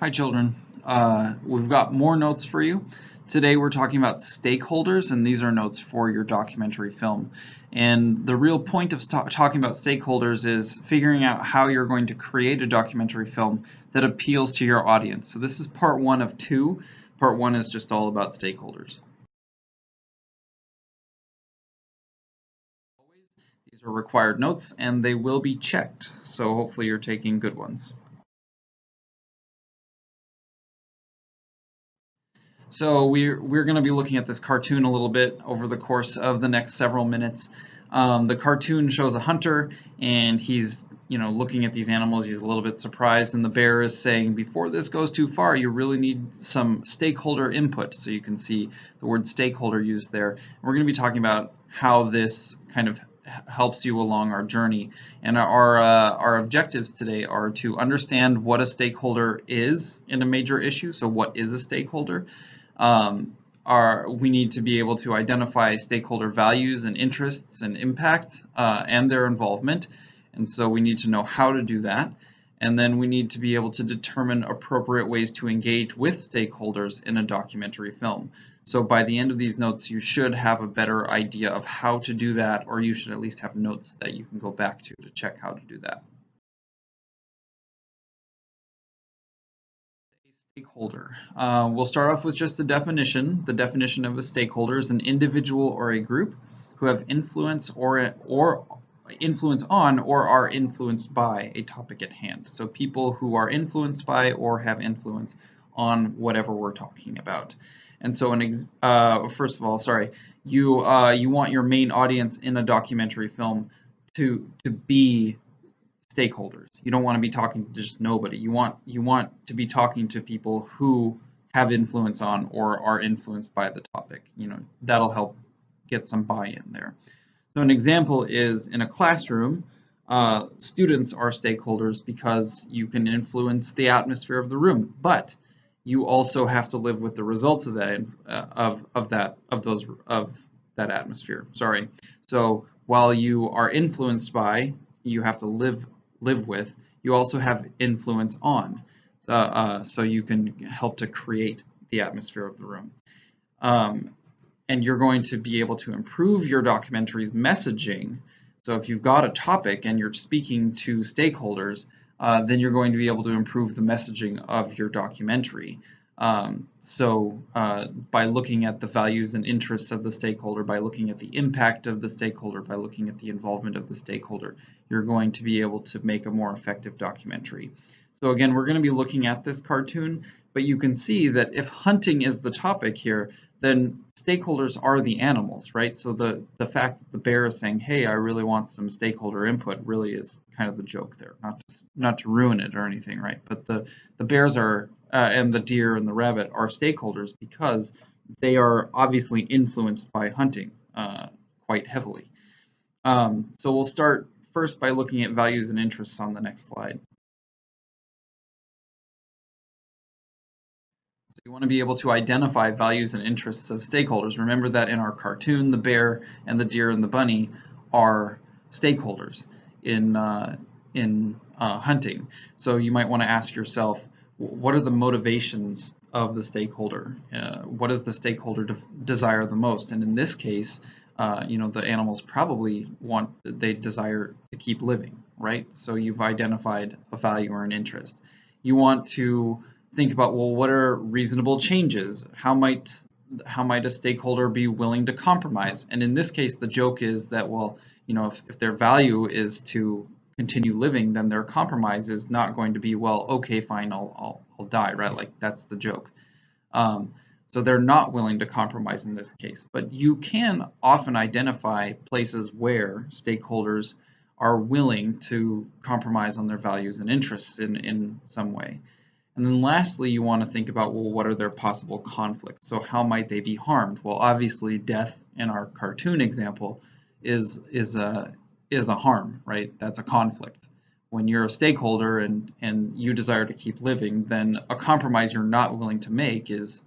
Hi children, we've got more notes for you. Today we're talking about stakeholders, and these are notes for your documentary film. And the real point of talking about stakeholders is figuring out how you're going to create a documentary film that appeals to your audience. So this is part one of two. Part one is just all about stakeholders. These are required notes and they will be checked, so hopefully you're taking good ones. So we're going to be looking at this cartoon a little bit over the course of the next several minutes. The cartoon shows a hunter, and he's looking at these animals. He's a little bit surprised, and the bear is saying, "Before this goes too far, you really need some stakeholder input." So you can see the word stakeholder used there. We're going to be talking about how this kind of helps you along our journey. And our objectives today are to understand what a stakeholder is in a major issue. So what is a stakeholder? We need to be able to identify stakeholder values and interests and impact and their involvement. And so we need to know how to do that. And then we need to be able to determine appropriate ways to engage with stakeholders in a documentary film. So by the end of these notes, you should have a better idea of how to do that, or you should at least have notes that you can go back to check how to do that. Stakeholder. We'll start off with just a definition. The definition of a stakeholder is an individual or a group who have influence or influence on or are influenced by a topic at hand. So people who are influenced by or have influence on whatever we're talking about. And so, first of all, sorry, you want your main audience in a documentary film to be stakeholders. You don't want to be talking to just nobody. You want to be talking to people who have influence on or are influenced by the topic. That'll help get some buy-in there. So an example is in a classroom, students are stakeholders because you can influence the atmosphere of the room, but you also have to live with the results of that that atmosphere. Sorry. So while you are influenced by, you have to live with, you also have influence on. So you can help to create the atmosphere of the room. And you're going to be able to improve your documentary's messaging. So if you've got a topic and you're speaking to stakeholders, then you're going to be able to improve the messaging of your documentary. By looking at the values and interests of the stakeholder, by looking at the impact of the stakeholder, by looking at the involvement of the stakeholder, you're going to be able to make a more effective documentary. So again, we're going to be looking at this cartoon, but you can see that if hunting is the topic here, then stakeholders are the animals, right? So the fact that the bear is saying, "Hey, I really want some stakeholder input," really is kind of the joke there, not to ruin it or anything, right? But the bears are and the deer and the rabbit are stakeholders because they are obviously influenced by hunting quite heavily. So we'll start first by looking at values and interests on the next slide. So you want to be able to identify values and interests of stakeholders. Remember that in our cartoon, the bear and the deer and the bunny are stakeholders in hunting. So you might want to ask yourself, what are the motivations of the stakeholder? What does the stakeholder desire the most? And in this case, the animals probably they desire to keep living, right? So you've identified a value or an interest. You want to think about, well, what are reasonable changes? How might a stakeholder be willing to compromise? And in this case, the joke is that, well, if their value is to continue living, then their compromise is not going to be, well, okay, fine, I'll die, right? Like that's the joke. So they're not willing to compromise in this case. But you can often identify places where stakeholders are willing to compromise on their values and interests in some way. And then lastly, you want to think about, well, what are their possible conflicts? So how might they be harmed? Well, obviously, death in our cartoon example is a harm, right? That's a conflict. When you're a stakeholder and you desire to keep living, then a compromise you're not willing to make is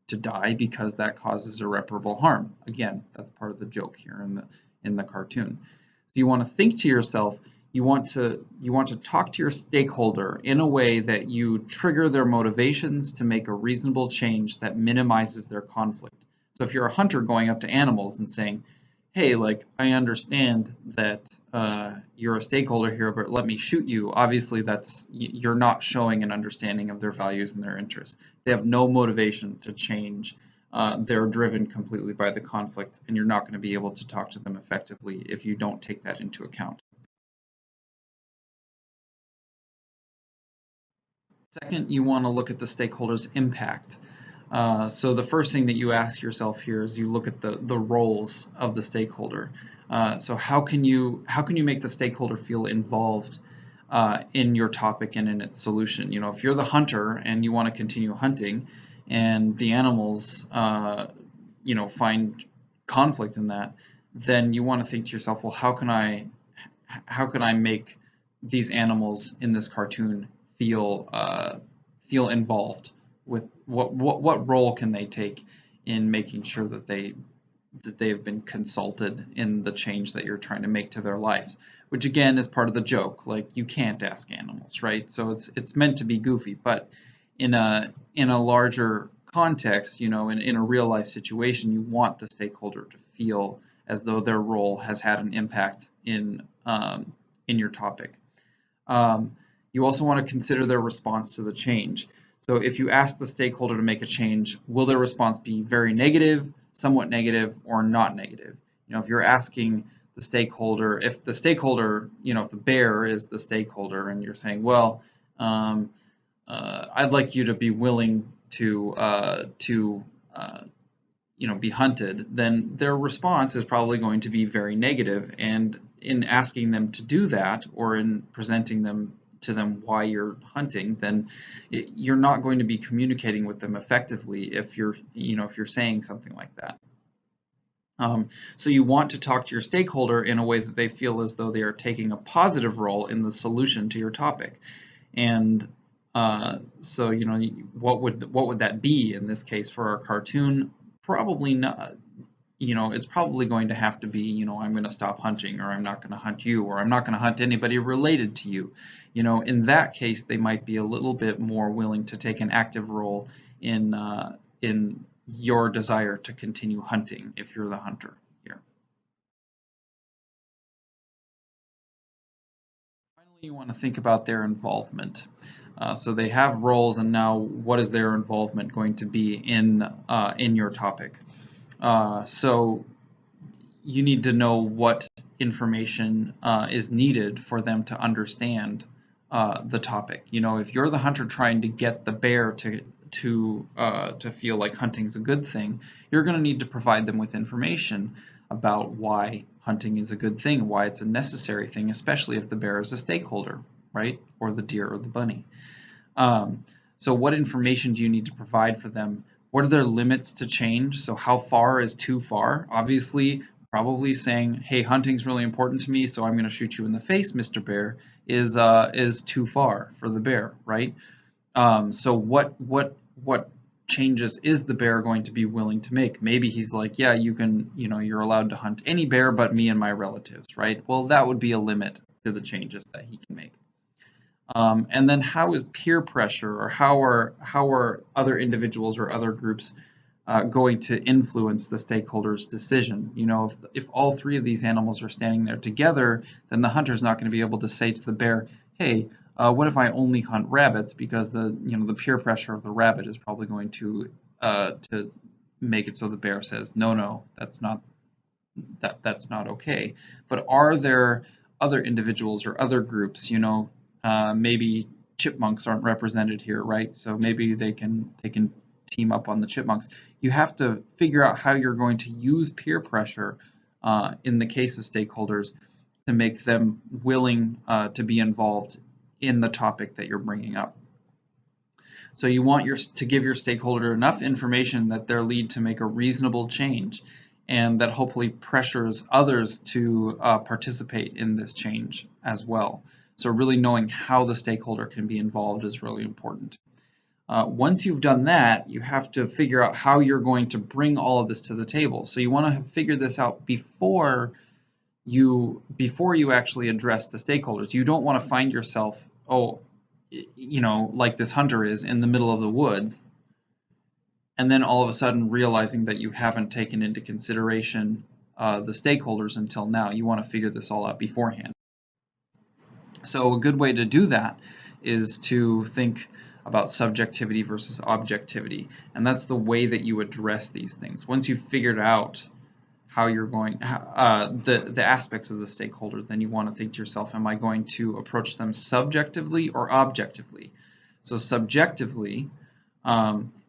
to die because that causes irreparable harm. Again, that's part of the joke here in the cartoon. So you want to think to yourself, You want to talk to your stakeholder in a way that you trigger their motivations to make a reasonable change that minimizes their conflict. So if you're a hunter going up to animals and saying, "Hey, like I understand that you're a stakeholder here, but let me shoot you." Obviously, you're not showing an understanding of their values and their interests. They have no motivation to change. They're driven completely by the conflict, and you're not going to be able to talk to them effectively if you don't take that into account. Second, you want to look at the stakeholder's impact. So the first thing that you ask yourself here is you look at the roles of the stakeholder. So how can you make the stakeholder feel involved in your topic and in its solution? If you're the hunter and you want to continue hunting, and the animals find conflict in that, then you want to think to yourself, well, how can I make these animals in this cartoon feel involved with what role can they take in making sure that they have been consulted in the change that you're trying to make to their lives, which again is part of the joke. Like, you can't ask animals, right? So it's meant to be goofy, but in a larger context, in a real life situation, you want the stakeholder to feel as though their role has had an impact in your topic. Um, you also want to consider their response to the change. So if you ask the stakeholder to make a change, will their response be very negative, somewhat negative, or not negative? If you're asking the stakeholder, if the bear is the stakeholder, and you're saying, well, um, I'd like you to be willing to be hunted, then their response is probably going to be very negative. And in asking them to do that, or in presenting them to them why you're hunting, then you're not going to be communicating with them effectively if you're saying something like that. So you want to talk to your stakeholder in a way that they feel as though they are taking a positive role in the solution to your topic. And so, what would that be in this case for our cartoon? Probably not. It's probably going to have to be, I'm going to stop hunting, or I'm not going to hunt you, or I'm not going to hunt anybody related to you. In that case, they might be a little bit more willing to take an active role in your desire to continue hunting if you're the hunter here. Finally, you want to think about their involvement. So they have roles, and now what is their involvement going to be in your topic? So you need to know what information is needed for them to understand the topic. If you're the hunter trying to get the bear to feel like hunting's a good thing, you're going to need to provide them with information about why hunting is a good thing, why it's a necessary thing, especially if the bear is a stakeholder, right? Or the deer or the bunny. Um, so what information do you need to provide for them? What are their limits to change? So how far is too far? Obviously, probably saying, "Hey, hunting's really important to me, so I'm going to shoot you in the face, Mr. Bear," is too far for the bear, right? So what changes is the bear going to be willing to make? Maybe he's like, "Yeah, you're allowed to hunt any bear but me and my relatives," right? Well, that would be a limit to the changes that he can make. And then how is peer pressure, or how are other individuals or other groups going to influence the stakeholders' decision? If all three of these animals are standing there together, then the hunter's not going to be able to say to the bear, "Hey, what if I only hunt rabbits?" Because the peer pressure of the rabbit is probably going to make it so the bear says, "No, no, that's not okay." But are there other individuals or other groups? Maybe chipmunks aren't represented here, right? So maybe they can team up on the chipmunks. You have to figure out how you're going to use peer pressure in the case of stakeholders to make them willing to be involved in the topic that you're bringing up. So you want to give your stakeholder enough information that they're lead to make a reasonable change, and that hopefully pressures others to participate in this change as well. So really knowing how the stakeholder can be involved is really important. Once you've done that, you have to figure out how you're going to bring all of this to the table. So you want to figure this out before before you actually address the stakeholders, you don't want to find yourself, like this hunter is in the middle of the woods, and then all of a sudden realizing that you haven't taken into consideration the stakeholders until now. You want to figure this all out beforehand. So a good way to do that is to think about subjectivity versus objectivity, and that's the way that you address these things. Once you've figured out how you're going, the aspects of the stakeholder, then you want to think to yourself, am I going to approach them subjectively or objectively? So subjectively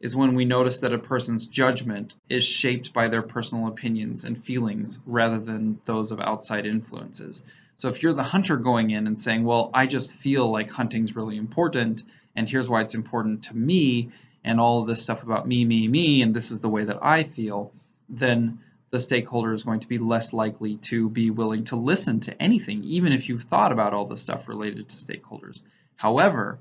is when we notice that a person's judgment is shaped by their personal opinions and feelings rather than those of outside influences. So if you're the hunter going in and saying, well, I just feel like hunting's really important, and here's why it's important to me, and all of this stuff about me, and this is the way that I feel, then the stakeholder is going to be less likely to be willing to listen to anything, even if you've thought about all the stuff related to stakeholders. However,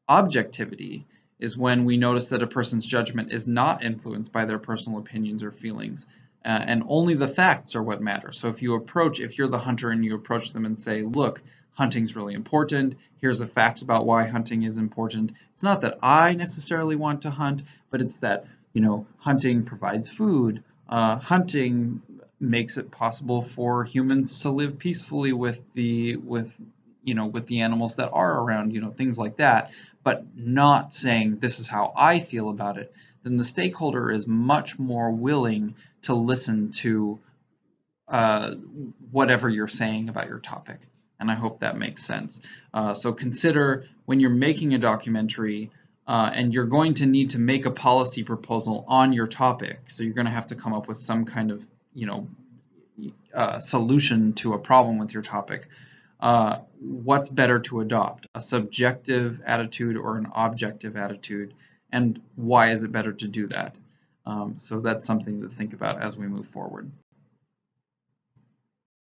objectivity is when we notice that a person's judgment is not influenced by their personal opinions or feelings, and only the facts are what matter. So if you're the hunter and you approach them and say, look, hunting's really important, here's a fact about why hunting is important. It's not that I necessarily want to hunt, but it's that, hunting provides food. Hunting makes it possible for humans to live peacefully with the animals that are around, things like that, but not saying this is how I feel about it, then the stakeholder is much more willing to listen to uh, whatever you're saying about your topic. And I hope that makes sense. So consider when you're making a documentary and you're going to need to make a policy proposal on your topic. So you're going to have to come up with some kind of, solution to a problem with your topic. What's better to adopt, a subjective attitude or an objective attitude, and why is it better to do that? So that's something to think about as we move forward.